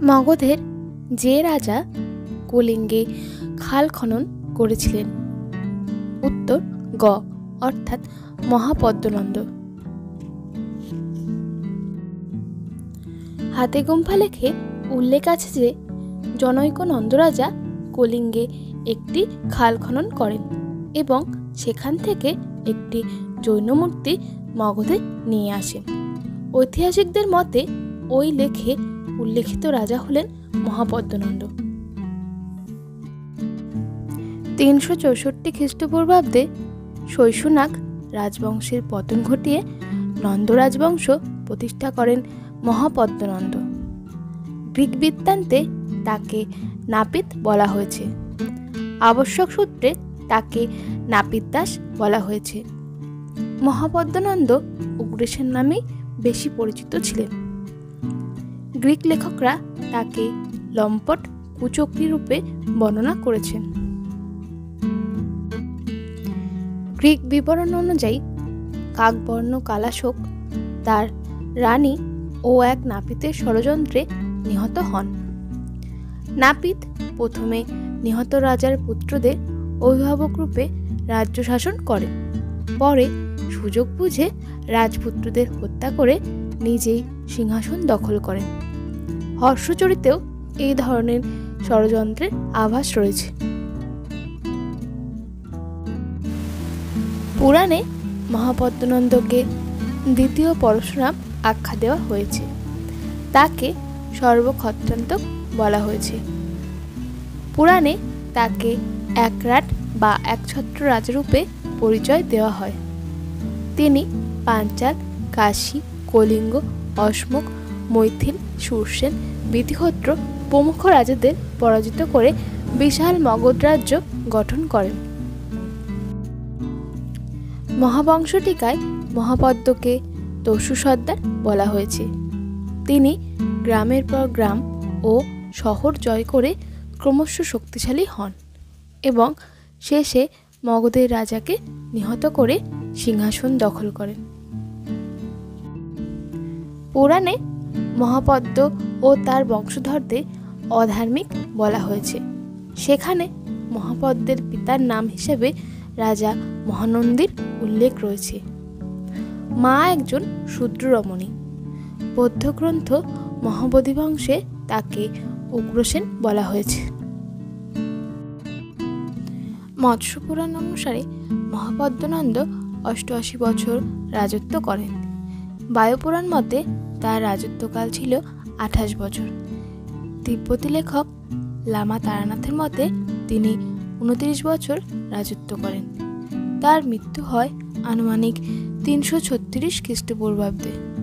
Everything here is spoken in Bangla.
মগধের যে রাজা কলিঙ্গে খাল খনন করেছিলেন? উত্তর গ অর্থাৎ মহাপদ্মনন্দ। হাতে গোঁফা লেখে উল্লেখ আছে যে জনৈক নন্দ রাজা কলিঙ্গে একটি খাল খনন করেন এবং সেখান থেকে একটি জৈন মূর্তি মগধে নিয়ে আসেন। ঐতিহাসিকদের মতে ওই লেখে উল্লেখিত রাজা হলেন মহাপদ্মনন্দ। 364 খ্রিস্টপূর্বাব্দে শৈশুনাগ রাজবংশের পতন ঘটিয়ে নন্দ রাজবংশ প্রতিষ্ঠা করেন মহাপদ্মনন্দ। গ্রীক বৃত্তান্তে তাকে নাপিত বলা হয়েছে। আবশ্যক সূত্রে তাকে নাপিত দাস বলা হয়েছে। মহাপদ্মনন্দ উগ্রসেন নামেই বেশি পরিচিত ছিলেন। গ্রিক লেখকরা তাকে লম্পট কুচক্রী রূপে বর্ণনা করেছেন। গ্রিক বিবরণ অনুযায়ী কাকবর্ণ কালাশোক তার রানী ও এক নাপিতের ষড়যন্ত্রে নিহত হন। নাপিত প্রথমে নিহত রাজার পুত্রদের অভিভাবক রূপে রাজ্য শাসন করেন। পরে সুযোগ বুঝে রাজপুত্রদের হত্যা করে নিজেই সিংহাসন দখল করেন। হর্ষচরিতেও এই ধরনের ষড়যন্ত্রের আভাস রয়েছে। পুরাণে মহাপদ্মনন্দকে দ্বিতীয় পরশুরাম আখ্যা দেওয়া হয়েছে। তাকে সর্বক্ষত্রান্তক বলা হয়েছে। পুরাণে তাকে একরাট বা একছত্র রাজরূপে পরিচয় দেওয়া হয়। তিনি পাঞ্চাল, কাশী, কলিঙ্গ, অশমুখ, মৈথিল, সুরসেন, বিধিহোত্র প্রমুখ রাজাদের পরাজিত করে বিশাল মগধ রাজ্য গঠন করেন। মহাবংশটিকায় মহাপদ্মকে দস্যু সর্দার বলা হয়েছে। তিনি গ্রামের পর গ্রাম ও শহর জয় করে ক্রমশ শক্তিশালী হন এবং শেষে মগধের রাজাকে নিহত করে সিংহাসন দখল করেন। পুরাণে মহাপদ্ম ও তার বংশধরদের অধার্মিক বলা হয়েছে। সেখানে মহাপদ্মের পিতার নাম হিসেবে রাজা মহানন্দীর উল্লেখ রয়েছে। মা একজন শূদ্র রমণী। বৌদ্ধ গ্রন্থ মহাবোধি বংশে তাকে উগ্রসেন বলা হয়েছে। মৎস্য পুরাণ অনুসারে মহাপদ্মনন্দ 88 বছর রাজত্ব করেন। বায়ুপুরাণ মতে তার রাজত্বকাল ছিল 28 বছর। তিব্বতী লেখক লামা তারানাথের মতে তিনি 29 বছর রাজত্ব করেন। তার মৃত্যু হয় আনুমানিক 336 খ্রিস্টপূর্বাব্দে।